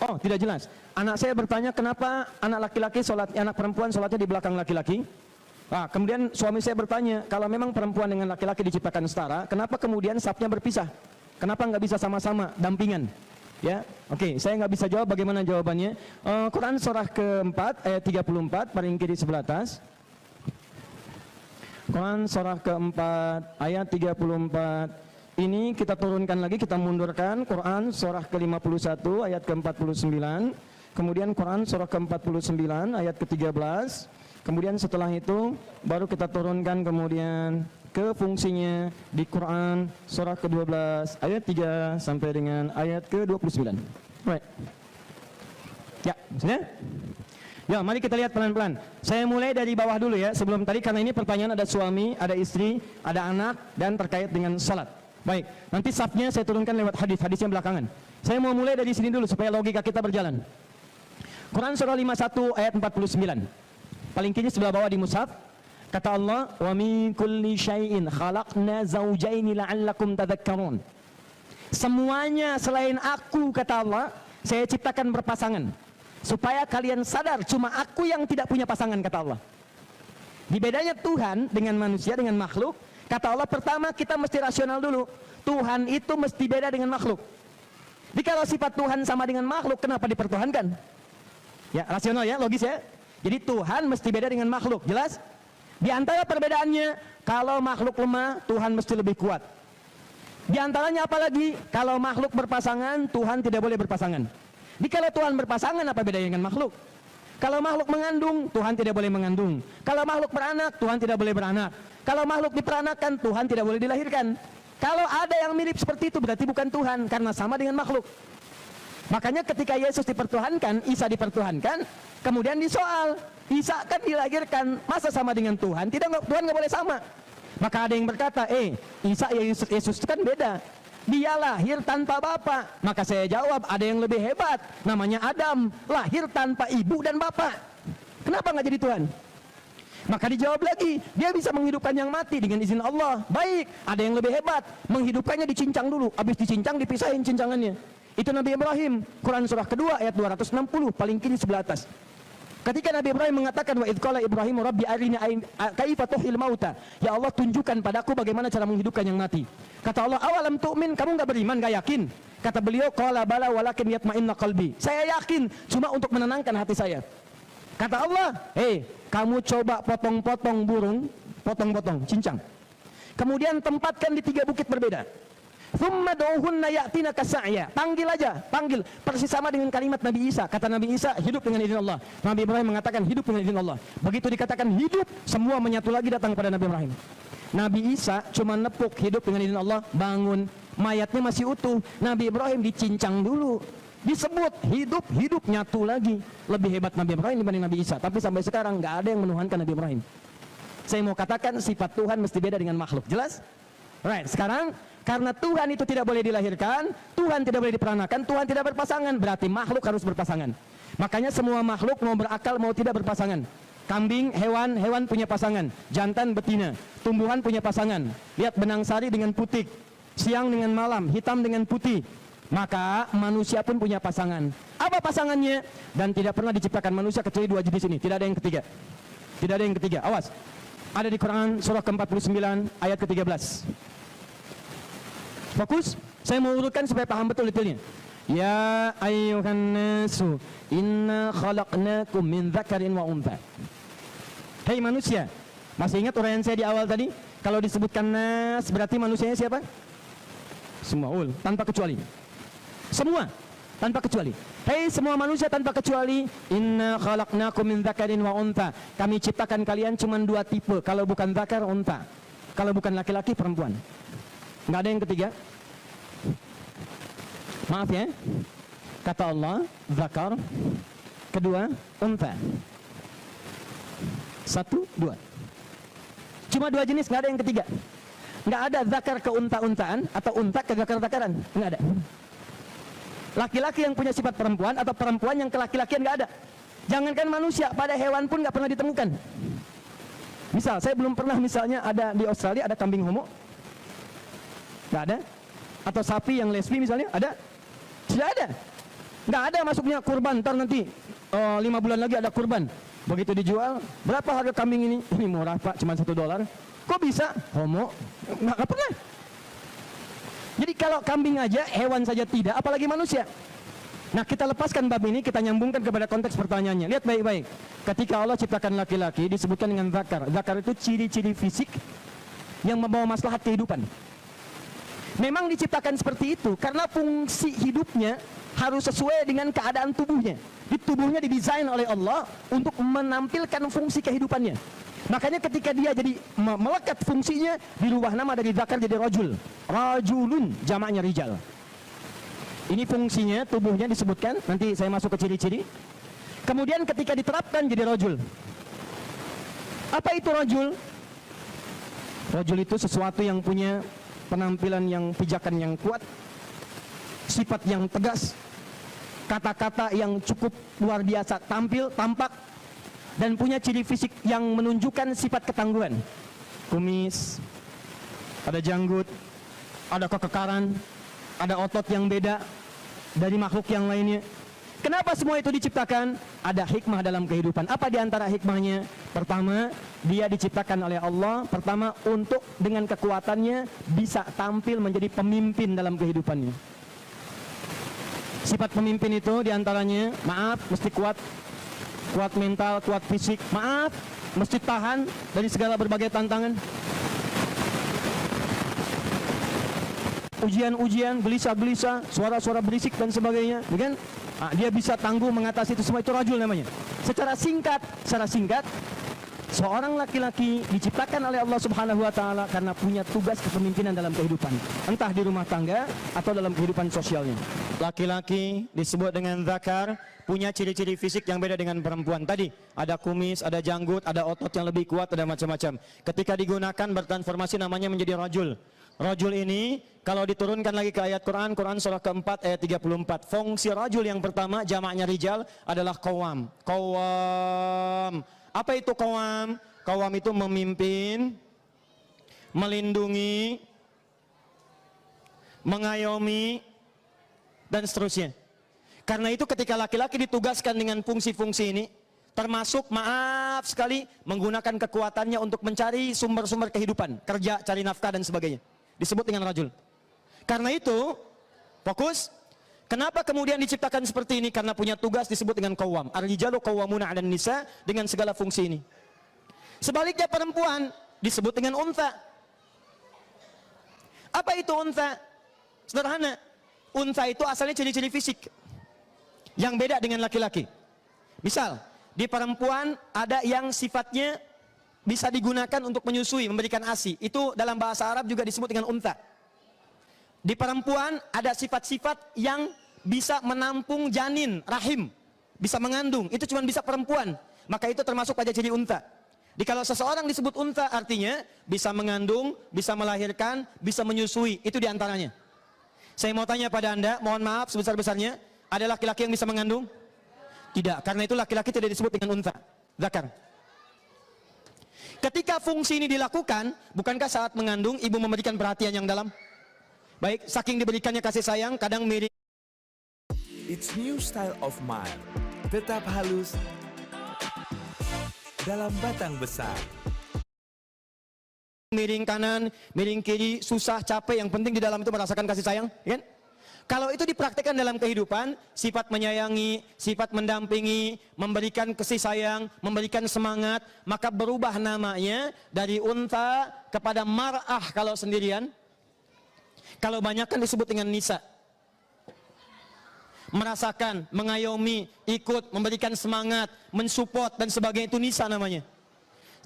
Oh, tidak jelas. Anak saya bertanya kenapa anak laki-laki sholat, anak perempuan sholatnya di belakang laki-laki. Nah, kemudian suami saya bertanya, kalau memang perempuan dengan laki-laki diciptakan setara, kenapa kemudian safnya berpisah? Kenapa nggak bisa sama-sama dampingan? Ya, oke, saya nggak bisa jawab bagaimana jawabannya. Quran surah keempat ayat 34 paling kiri sebelah atas. Quran surah keempat ayat 34. Ini kita turunkan lagi, kita mundurkan. Quran surah ke-51 ayat ke-49. Kemudian Quran surah ke-49 ayat ke-13. Kemudian setelah itu baru kita turunkan kemudian ke fungsinya di Quran surah ke-12 ayat 3 sampai dengan ayat ke-29. Right. Ya, sudah? Ya, mari kita lihat pelan-pelan. Saya mulai dari bawah dulu ya, sebelum tadi, karena ini pertanyaan ada suami, ada istri, ada anak, dan terkait dengan salat. Baik, nanti safnya saya turunkan lewat hadis-hadisnya belakangan. Saya mau mulai dari sini dulu supaya logika kita berjalan. Quran surah 51 ayat 49. Paling kiri sebelah bawah di mushaf. Kata Allah, "Wa min kulli syai'in khalaqna zawjaini la'allakum tadhakkarun." Semuanya selain aku, kata Allah, saya ciptakan berpasangan supaya kalian sadar cuma aku yang tidak punya pasangan, kata Allah. Di bedanya Tuhan dengan manusia, dengan makhluk, kata Allah, pertama kita mesti rasional dulu. Tuhan itu mesti beda dengan makhluk. Jadi kalau sifat Tuhan sama dengan makhluk, kenapa dipertuhankan? Ya, rasional ya, logis ya. Jadi Tuhan mesti beda dengan makhluk, jelas? Di antara perbedaannya, kalau makhluk lemah, Tuhan mesti lebih kuat. Di antaranya apalagi, kalau makhluk berpasangan, Tuhan tidak boleh berpasangan. Jadi kalau Tuhan berpasangan, apa bedanya dengan makhluk? Kalau makhluk mengandung, Tuhan tidak boleh mengandung. Kalau makhluk beranak, Tuhan tidak boleh beranak. Kalau makhluk diperanakan, Tuhan tidak boleh dilahirkan. Kalau ada yang mirip seperti itu, berarti bukan Tuhan, karena sama dengan makhluk. Makanya ketika Yesus dipertuhankan, Isa dipertuhankan, kemudian disoal, Isa kan dilahirkan, masa sama dengan Tuhan? Tidak, Tuhan nggak boleh sama. Maka ada yang berkata, Isa ya Yesus kan beda. Dia lahir tanpa bapak. Maka saya jawab, ada yang lebih hebat, namanya Adam, lahir tanpa ibu dan bapak. Kenapa nggak jadi Tuhan? Maka dijawab lagi, dia bisa menghidupkan yang mati dengan izin Allah. Baik, ada yang lebih hebat, menghidupkannya dicincang dulu, habis dicincang dipisahin cincangannya. Itu Nabi Ibrahim, Quran surah kedua ayat 260, paling kiri sebelah atas. Ketika Nabi Ibrahim mengatakan, wa idh qala Ibrahim rabbi arini kaifa tuhil mauta, ya Allah tunjukkan padaku bagaimana cara menghidupkan yang mati. Kata Allah, awalam tu'min, kamu enggak beriman, enggak yakin? Kata beliau, qala bala walakin yatma'inna qalbi, saya yakin cuma untuk menenangkan hati saya. Kata Allah, kamu coba potong-potong burung, potong-potong cincang, kemudian tempatkan di 3 bukit berbeda. Thumma du'uhunna ya'tina kasa'ya, panggil aja, panggil, persis sama dengan kalimat Nabi Isa. Kata Nabi Isa, hidup dengan izin Allah. Nabi Ibrahim mengatakan hidup dengan izin Allah. Begitu dikatakan hidup, semua menyatu lagi datang pada Nabi Ibrahim. Nabi Isa cuma nepuk, hidup dengan izin Allah, bangun, mayatnya masih utuh. Nabi Ibrahim dicincang dulu, disebut hidup, hidup, nyatu lagi. Lebih hebat Nabi Ibrahim dibanding Nabi Isa. Tapi sampai sekarang nggak ada yang menuhankan Nabi Ibrahim. Saya mau katakan sifat Tuhan mesti beda dengan makhluk, jelas? Right, sekarang karena Tuhan itu tidak boleh dilahirkan, Tuhan tidak boleh diperanakan, Tuhan tidak berpasangan, berarti makhluk harus berpasangan. Makanya semua makhluk mau berakal mau tidak berpasangan. Kambing, hewan punya pasangan, jantan betina. Tumbuhan punya pasangan. Lihat benang sari dengan putik, siang dengan malam, hitam dengan putih. Maka manusia pun punya pasangan. Apa pasangannya? Dan tidak pernah diciptakan manusia kecuali 2 jenis ini. Tidak ada yang ketiga. Tidak ada yang ketiga. Awas. Ada di Quran surah ke-49 ayat ke-13. Fokus. Saya mau urutkan supaya paham betul detailnya. Ya ayyuhan nasu inna khalaqnakum min dzakarin wa untha. Hei manusia, masih ingat uraian saya di awal tadi? Kalau disebutkan nas berarti manusianya siapa? Semua, tanpa kecuali. Semua, tanpa kecuali. Hei semua manusia tanpa kecuali, inna khalaqnakum min dzakarin wa untha. Kami ciptakan kalian cuma 2 tipe, kalau bukan dzakar untha. Kalau bukan laki-laki perempuan. Nggak ada yang ketiga. Maaf ya. Kata Allah, dzakar. Kedua, untha. 1, 2. Cuma 2 jenis, nggak ada yang ketiga. Nggak ada dzakar ke unta-untaan atau unta ke dzakar-dzakaran, nggak ada. Laki-laki yang punya sifat perempuan atau perempuan yang ke laki-lakian nggak ada. Jangankan manusia, pada hewan pun nggak pernah ditemukan. Misal, saya belum pernah misalnya ada di Australia ada kambing homo, nggak ada. Atau sapi yang lesbi misalnya, ada? Tidak ada. Nggak ada masuknya kurban, ntar nanti 5 bulan lagi ada kurban. Begitu dijual, berapa harga kambing ini? Ini murah Pak, cuma $1. Kok bisa? Homo? Nggak pernah. Jadi kalau kambing aja, hewan saja tidak, apalagi manusia. Nah, kita lepaskan bab ini, kita nyambungkan kepada konteks pertanyaannya. Lihat baik-baik. Ketika Allah ciptakan laki-laki, disebutkan dengan zakar. Zakar itu ciri-ciri fisik yang membawa maslahat kehidupan. Memang diciptakan seperti itu karena fungsi hidupnya harus sesuai dengan keadaan tubuhnya. Di tubuhnya didesain oleh Allah untuk menampilkan fungsi kehidupannya. Makanya ketika dia jadi melekat fungsinya, dirubah nama dari zakar jadi rajul. Rajulun, jamaknya rijal. Ini fungsinya, tubuhnya disebutkan, nanti saya masuk ke ciri-ciri. Kemudian ketika diterapkan jadi rajul. Apa itu rajul? Rajul itu sesuatu yang punya penampilan yang pijakan yang kuat, sifat yang tegas, kata-kata yang cukup luar biasa tampil, tampak, dan punya ciri fisik yang menunjukkan sifat ketangguhan. Kumis, ada janggut, ada kekekaran, ada otot yang beda dari makhluk yang lainnya. Kenapa semua itu diciptakan? Ada hikmah dalam kehidupan. Apa di antara hikmahnya? Pertama, dia diciptakan oleh Allah. Pertama, untuk dengan kekuatannya bisa tampil menjadi pemimpin dalam kehidupannya. Sifat pemimpin itu diantaranya, maaf, mesti kuat. Kuat mental, kuat fisik. Maaf, mesti tahan dari segala berbagai tantangan. Ujian-ujian, gelisah-gelisah, suara-suara berisik dan sebagainya, kan? Nah, dia bisa tangguh mengatasi itu semua, itu rajul namanya. Secara singkat, seorang laki-laki diciptakan oleh Allah Subhanahu wa taala karena punya tugas kepemimpinan dalam kehidupan, entah di rumah tangga atau dalam kehidupan sosialnya. Laki-laki disebut dengan zakar, punya ciri-ciri fisik yang beda dengan perempuan. Tadi ada kumis, ada janggut, ada otot yang lebih kuat, ada macam-macam. Ketika digunakan bertransformasi namanya menjadi rajul. Rajul ini kalau diturunkan lagi ke ayat Quran, Quran surah keempat ayat 34. Fungsi rajul yang pertama, jamaknya rijal, adalah qawam. Qawam. Apa itu qawam? Qawam itu memimpin, melindungi, mengayomi, dan seterusnya. Karena itu ketika laki-laki ditugaskan dengan fungsi-fungsi ini, termasuk maaf sekali menggunakan kekuatannya untuk mencari sumber-sumber kehidupan, kerja, cari nafkah dan sebagainya, disebut dengan rajul. Karena itu, fokus. Kenapa kemudian diciptakan seperti ini? Karena punya tugas disebut dengan qawwam. Ar-rijalu qawwamuna 'alan nisa, dengan segala fungsi ini. Sebaliknya perempuan disebut dengan untha. Apa itu untha? Sederhana. Untha itu asalnya ciri-ciri fisik yang beda dengan laki-laki. Misal, di perempuan ada yang sifatnya bisa digunakan untuk menyusui, memberikan ASI. Itu dalam bahasa Arab juga disebut dengan untha. Di perempuan ada sifat-sifat yang bisa menampung janin, rahim, bisa mengandung. Itu cuma bisa perempuan. Maka itu termasuk pada ciri untha. Jadi kalau seseorang disebut untha artinya bisa mengandung, bisa melahirkan, bisa menyusui. Itu diantaranya. Saya mau tanya pada Anda, mohon maaf sebesar-besarnya, ada laki-laki yang bisa mengandung? Tidak, karena itu laki-laki tidak disebut dengan untha, zakar. Ketika fungsi ini dilakukan, bukankah saat mengandung ibu memberikan perhatian yang dalam? Baik, saking diberikannya kasih sayang, kadang miring. It's new style of mind. Tetap halus dalam batang besar. Miring kanan, miring kiri, susah, capek, yang penting di dalam itu merasakan kasih sayang, kan? Kalau itu dipraktikkan dalam kehidupan, sifat menyayangi, sifat mendampingi, memberikan kasih sayang, memberikan semangat, maka berubah namanya dari unta kepada mar'ah kalau sendirian. Kalau banyak kan disebut dengan nisa. Merasakan, mengayomi, ikut, memberikan semangat, mensupport dan sebagainya, itu nisa namanya.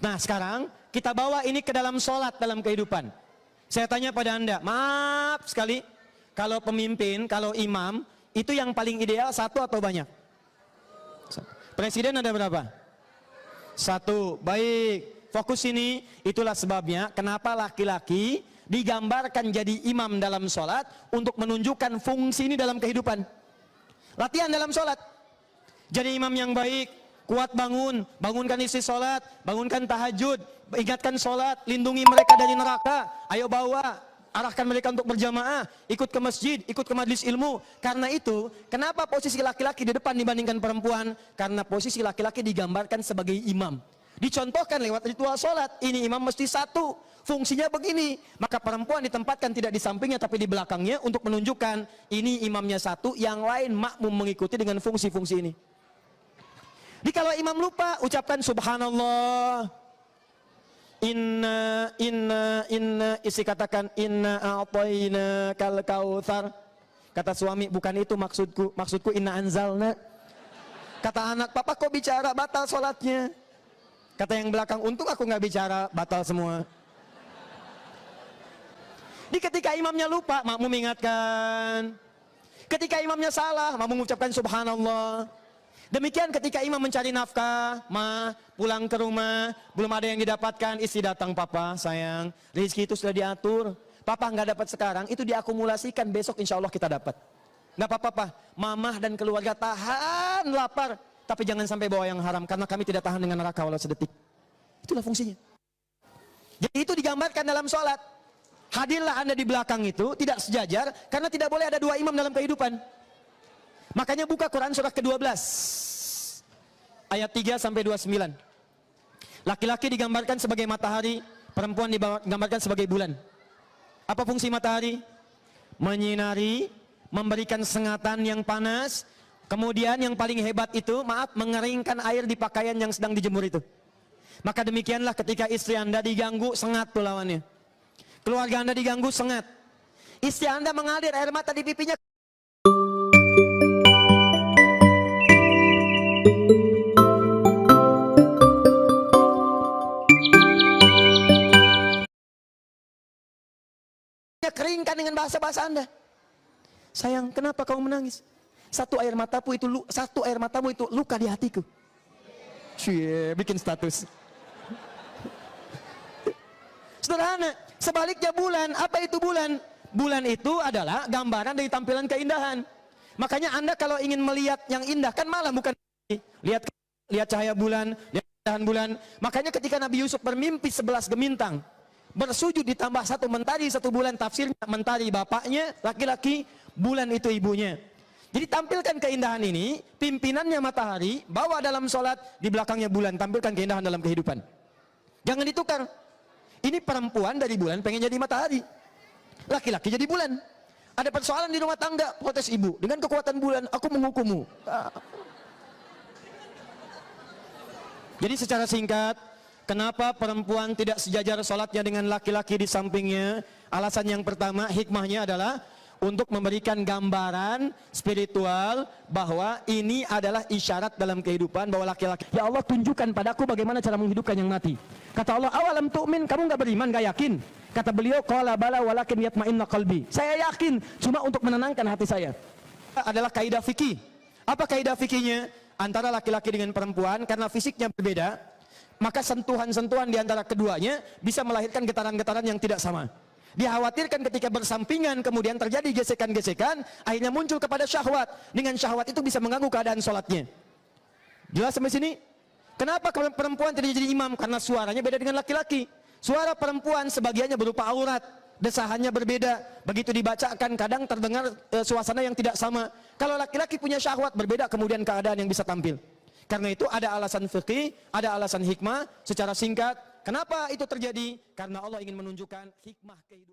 Nah sekarang kita bawa ini ke dalam sholat, dalam kehidupan. Saya tanya pada Anda, maaf sekali, kalau pemimpin, kalau imam, itu yang paling ideal satu atau banyak? Presiden ada berapa? Satu. Baik, fokus ini. Itulah sebabnya kenapa laki-laki digambarkan jadi imam dalam sholat untuk menunjukkan fungsi ini dalam kehidupan. Latihan dalam sholat. Jadi imam yang baik, kuat bangun, bangunkan isi sholat, bangunkan tahajud, ingatkan sholat, lindungi mereka dari neraka, ayo bawa arahkan mereka untuk berjamaah, ikut ke masjid, ikut ke majelis ilmu. Karena itu, kenapa posisi laki-laki di depan dibandingkan perempuan? Karena posisi laki-laki digambarkan sebagai imam. Dicontohkan lewat ritual sholat, ini imam mesti satu, fungsinya begini. Maka perempuan ditempatkan tidak di sampingnya tapi di belakangnya untuk menunjukkan ini imamnya satu, yang lain makmum mengikuti dengan fungsi-fungsi ini. Jadi kalau imam lupa, ucapkan subhanallah. Isi katakan inna a'tayna kal kautsar. Kata suami, bukan itu maksudku inna anzalna. Kata anak, papa kok bicara batal sholatnya? Kata yang belakang, untung aku nggak bicara, batal semua. Di ketika imamnya lupa, makmum mengingatkan. Ketika imamnya salah, makmum mengucapkan subhanallah. Demikian ketika imam mencari nafkah, pulang ke rumah, belum ada yang didapatkan, istri datang, papa sayang, rezeki itu sudah diatur, papa nggak dapat sekarang, itu diakumulasikan, besok insya Allah kita dapat. Nggak apa-apa, mamah dan keluarga tahan lapar, tapi jangan sampai bawa yang haram, karena kami tidak tahan dengan neraka walau sedetik. Itulah fungsinya. Jadi itu digambarkan dalam sholat. Hadirlah anda di belakang itu, tidak sejajar, karena tidak boleh ada dua imam dalam kehidupan. Makanya buka Quran surah ke-12 ayat 3 sampai 29. Laki-laki digambarkan sebagai matahari, perempuan digambarkan sebagai bulan. Apa fungsi matahari? Menyinari, memberikan sengatan yang panas, kemudian yang paling hebat itu, mengeringkan air di pakaian yang sedang dijemur itu. Maka demikianlah ketika istri anda diganggu, sengat tuh lawannya. Keluarga anda diganggu, sengat. Istri anda mengalir air mata di pipinya. Keringkan dengan bahasa-bahasa anda. Sayang, kenapa kamu menangis? Satu air matamu itu luka di hatiku. Cie, bikin status. Sederhana. Sebaliknya bulan, apa itu bulan? Bulan itu adalah gambaran dari tampilan keindahan. Makanya anda kalau ingin melihat yang indah, kan malam bukan lihat cahaya bulan, lihat keindahan bulan. Makanya ketika Nabi Yusuf bermimpi 11 gemintang, bersujud ditambah satu mentari, satu bulan, tafsirnya mentari bapaknya, laki-laki, bulan itu ibunya. Jadi tampilkan keindahan ini, pimpinannya matahari, bawa dalam sholat, di belakangnya bulan, tampilkan keindahan dalam kehidupan. Jangan ditukar. Ini perempuan dari bulan pengen jadi matahari, laki-laki jadi bulan. Ada persoalan di rumah tangga, protes ibu, dengan kekuatan bulan, aku menghukummu. Jadi secara singkat, kenapa perempuan tidak sejajar sholatnya dengan laki-laki di sampingnya? Alasan yang pertama, hikmahnya adalah untuk memberikan gambaran spiritual bahwa ini adalah isyarat dalam kehidupan bahwa laki-laki, ya Allah tunjukkan padaku bagaimana cara menghidupkan yang mati. Kata Allah, awalam tu'min, kamu gak beriman, gak yakin? Kata beliau, qala bala walakin yatma'inna qalbi. Saya yakin, cuma untuk menenangkan hati saya. Adalah kaidah fikih. Apa kaidah fikihnya? Antara laki-laki dengan perempuan, karena fisiknya berbeda, maka sentuhan-sentuhan di antara keduanya bisa melahirkan getaran-getaran yang tidak sama. Dikhawatirkan ketika bersampingan kemudian terjadi gesekan-gesekan, akhirnya muncul kepada syahwat. Dengan syahwat itu bisa mengganggu keadaan sholatnya. Jelas sampai sini? Kenapa perempuan tidak jadi imam? Karena suaranya beda dengan laki-laki. Suara perempuan sebagiannya berupa aurat, desahannya berbeda. Begitu dibacakan kadang terdengar suasana yang tidak sama. Kalau laki-laki punya syahwat berbeda kemudian keadaan yang bisa tampil. Karena itu ada alasan fikih, ada alasan hikmah. Secara singkat, kenapa itu terjadi? Karena Allah ingin menunjukkan hikmah kehidupan.